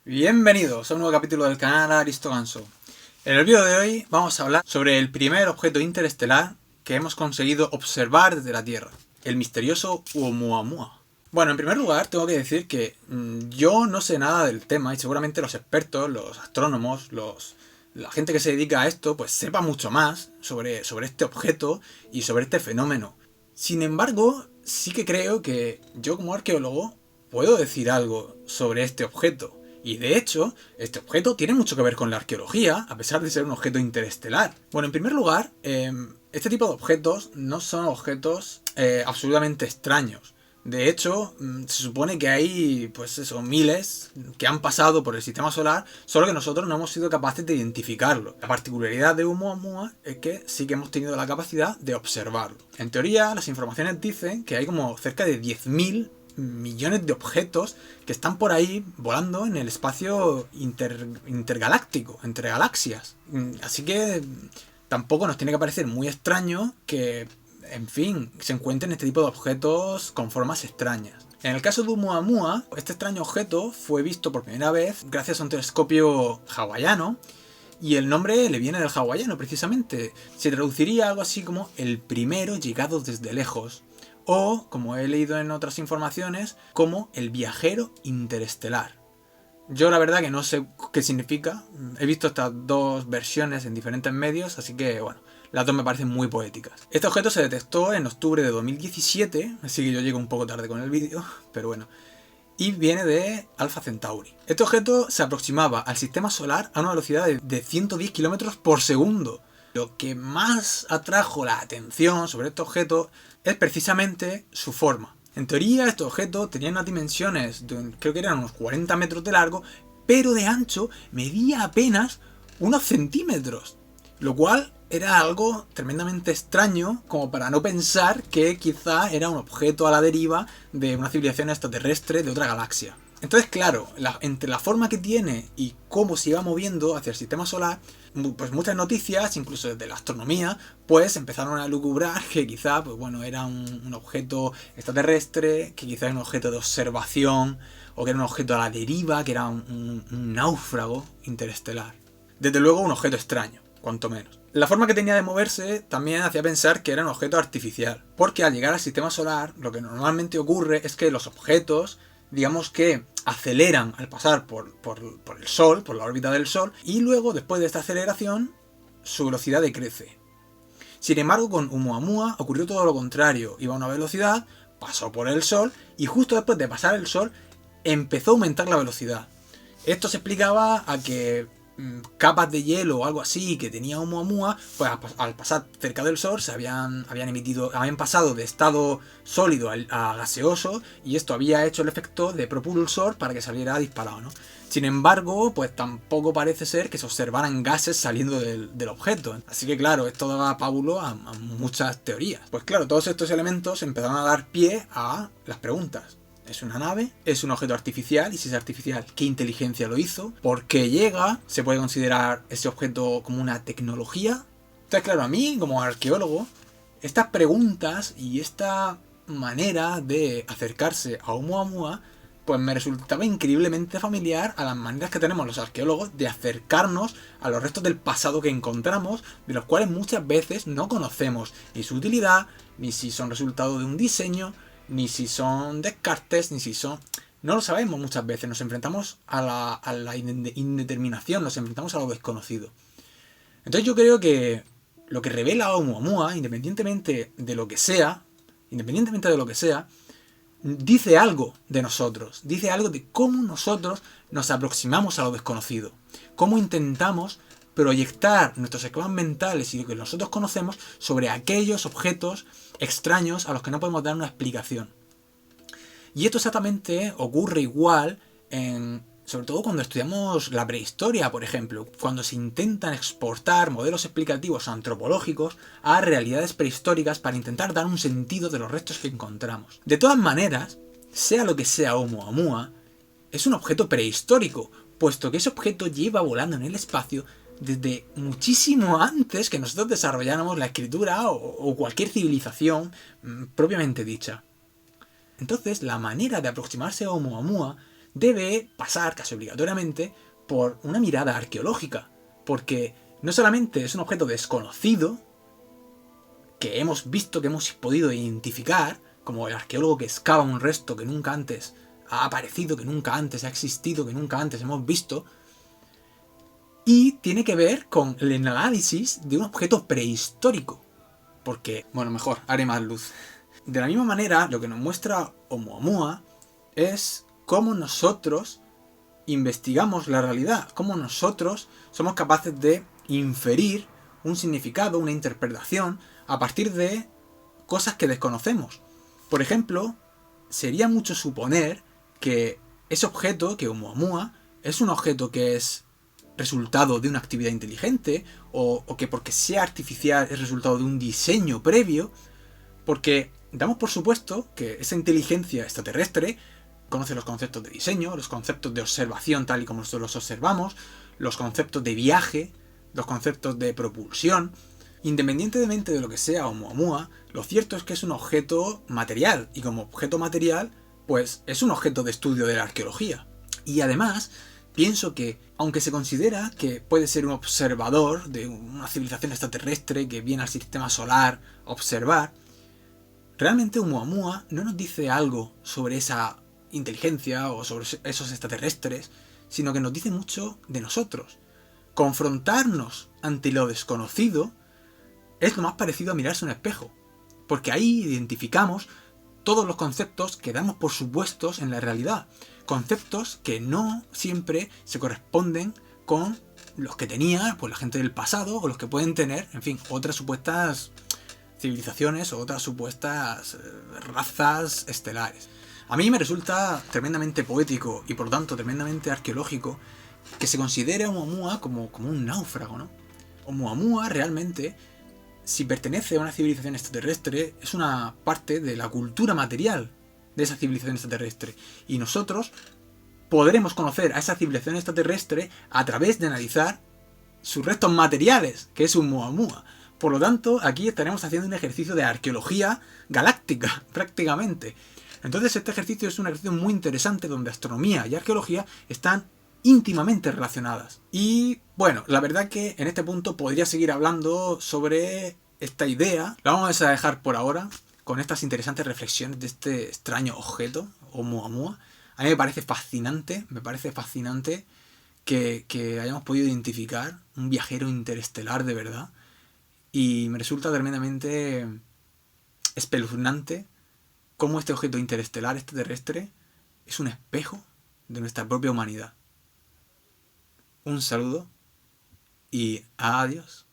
Bienvenidos a un nuevo capítulo del canal Aristoganso. En el vídeo de hoy vamos a hablar sobre el primer objeto interestelar que hemos conseguido observar desde la Tierra, el misterioso Oumuamua. Bueno, en primer lugar tengo que decir que yo no sé nada del tema y seguramente los expertos, los astrónomos, la gente que se dedica a esto, pues sepa mucho más sobre este objeto y sobre este fenómeno. Sin embargo, sí que creo que yo como arqueólogo puedo decir algo sobre este objeto. Y de hecho, este objeto tiene mucho que ver con la arqueología, a pesar de ser un objeto interestelar. Bueno, en primer lugar, este tipo de objetos no son objetos absolutamente extraños. De hecho, se supone que hay, pues eso, miles que han pasado por el sistema solar, solo que nosotros no hemos sido capaces de identificarlo. La particularidad de Oumuamua es que sí que hemos tenido la capacidad de observarlo. En teoría, las informaciones dicen que hay como cerca de 10.000 millones de objetos que están por ahí volando en el espacio intergaláctico, entre galaxias. Así que tampoco nos tiene que parecer muy extraño que, en fin, se encuentren este tipo de objetos con formas extrañas. En el caso de Oumuamua, este extraño objeto fue visto por primera vez gracias a un telescopio hawaiano, y el nombre le viene del hawaiano precisamente. Se traduciría algo así como el primero llegado desde lejos, o, como he leído en otras informaciones, como el viajero interestelar. Yo la verdad que no sé qué significa. He visto estas dos versiones en diferentes medios, así que bueno, las dos me parecen muy poéticas. Este objeto se detectó en octubre de 2017, así que yo llego un poco tarde con el vídeo, pero bueno. Y viene de Alpha Centauri. Este objeto se aproximaba al sistema solar a una velocidad de 110 km por segundo. Lo que más atrajo la atención sobre este objeto es precisamente su forma. En teoría, este objeto tenía unas dimensiones, creo que eran unos 40 metros de largo, pero de ancho medía apenas unos centímetros. Lo cual era algo tremendamente extraño, como para no pensar que quizá era un objeto a la deriva de una civilización extraterrestre de otra galaxia. Entonces, claro, entre la forma que tiene y cómo se iba moviendo hacia el sistema solar, pues muchas noticias, incluso desde la astronomía, pues empezaron a lucubrar que quizá, pues bueno, era un objeto extraterrestre, que quizá era un objeto de observación, o que era un objeto a la deriva, que era un náufrago interestelar. Desde luego un objeto extraño, cuanto menos. La forma que tenía de moverse también hacía pensar que era un objeto artificial, porque al llegar al sistema solar, lo que normalmente ocurre es que los objetos, digamos que aceleran al pasar por el Sol, por la órbita del Sol, y luego, después de esta aceleración, su velocidad decrece. Sin embargo, con Oumuamua ocurrió todo lo contrario. Iba a una velocidad, pasó por el Sol, y justo después de pasar el Sol, empezó a aumentar la velocidad. Esto se explicaba a que capas de hielo o algo así que tenía Oumuamua, pues al pasar cerca del Sol se habían pasado de estado sólido a gaseoso, y esto había hecho el efecto de propulsor para que saliera disparado, ¿no? Sin embargo, pues tampoco parece ser que se observaran gases saliendo del objeto. Así que claro, esto daba pábulo a muchas teorías. Pues claro, todos estos elementos empezaron a dar pie a las preguntas. ¿Es una nave? ¿Es un objeto artificial? Y si es artificial, ¿qué inteligencia lo hizo? ¿Por qué llega? ¿Se puede considerar ese objeto como una tecnología? Entonces, claro, a mí, como arqueólogo, estas preguntas y esta manera de acercarse a Oumuamua, pues me resultaba increíblemente familiar a las maneras que tenemos los arqueólogos de acercarnos a los restos del pasado que encontramos, de los cuales muchas veces no conocemos ni su utilidad, ni si son resultado de un diseño, ni si son descartes, ni si son... No lo sabemos muchas veces, nos enfrentamos a la indeterminación, nos enfrentamos a lo desconocido. Entonces yo creo que lo que revela Oumuamua, independientemente de lo que sea, dice algo de nosotros, dice algo de cómo nosotros nos aproximamos a lo desconocido, cómo intentamos proyectar nuestros esquemas mentales y lo que nosotros conocemos sobre aquellos objetos extraños a los que no podemos dar una explicación. Y esto exactamente ocurre igual sobre todo cuando estudiamos la prehistoria, por ejemplo, cuando se intentan exportar modelos explicativos antropológicos a realidades prehistóricas para intentar dar un sentido de los restos que encontramos. De todas maneras, sea lo que sea Oumuamua, es un objeto prehistórico, puesto que ese objeto lleva volando en el espacio desde muchísimo antes que nosotros desarrolláramos la escritura o cualquier civilización propiamente dicha. Entonces, la manera de aproximarse a Oumuamua debe pasar casi obligatoriamente por una mirada arqueológica, porque no solamente es un objeto desconocido, que hemos visto, que hemos podido identificar, como el arqueólogo que excava un resto que nunca antes ha aparecido, que nunca antes ha existido, que nunca antes hemos visto, y tiene que ver con el análisis de un objeto prehistórico. Porque, bueno, mejor, haré más luz. De la misma manera, lo que nos muestra Oumuamua es cómo nosotros investigamos la realidad, cómo nosotros somos capaces de inferir un significado, una interpretación, a partir de cosas que desconocemos. Por ejemplo, sería mucho suponer que ese objeto, que Oumuamua, es un objeto que es resultado de una actividad inteligente, o que porque sea artificial es resultado de un diseño previo, porque damos por supuesto que esa inteligencia extraterrestre conoce los conceptos de diseño, los conceptos de observación tal y como nosotros los observamos, los conceptos de viaje, los conceptos de propulsión. Independientemente de lo que sea Oumuamua, lo cierto es que es un objeto material, y como objeto material, pues es un objeto de estudio de la arqueología. Y además, pienso que, aunque se considera que puede ser un observador de una civilización extraterrestre que viene al sistema solar a observar, realmente Oumuamua no nos dice algo sobre esa inteligencia o sobre esos extraterrestres, sino que nos dice mucho de nosotros. Confrontarnos ante lo desconocido es lo más parecido a mirarse un espejo, porque ahí identificamos todos los conceptos que damos por supuestos en la realidad, conceptos que no siempre se corresponden con los que tenía pues la gente del pasado, o los que pueden tener, en fin, otras supuestas civilizaciones o otras supuestas razas estelares. A mí me resulta tremendamente poético y por tanto tremendamente arqueológico que se considere a Oumuamua como un náufrago, ¿no? Oumuamua realmente, si pertenece a una civilización extraterrestre, es una parte de la cultura material de esa civilización extraterrestre. Y nosotros podremos conocer a esa civilización extraterrestre a través de analizar sus restos materiales, que es Oumuamua. Por lo tanto, aquí estaremos haciendo un ejercicio de arqueología galáctica, prácticamente. Entonces este ejercicio es un ejercicio muy interesante donde astronomía y arqueología están íntimamente relacionadas. Y bueno, la verdad que en este punto podría seguir hablando sobre esta idea. La vamos a dejar por ahora con estas interesantes reflexiones de este extraño objeto, Oumuamua. A mí me parece fascinante que hayamos podido identificar un viajero interestelar de verdad. Y me resulta tremendamente espeluznante cómo este objeto interestelar extraterrestre es un espejo de nuestra propia humanidad. Un saludo y adiós.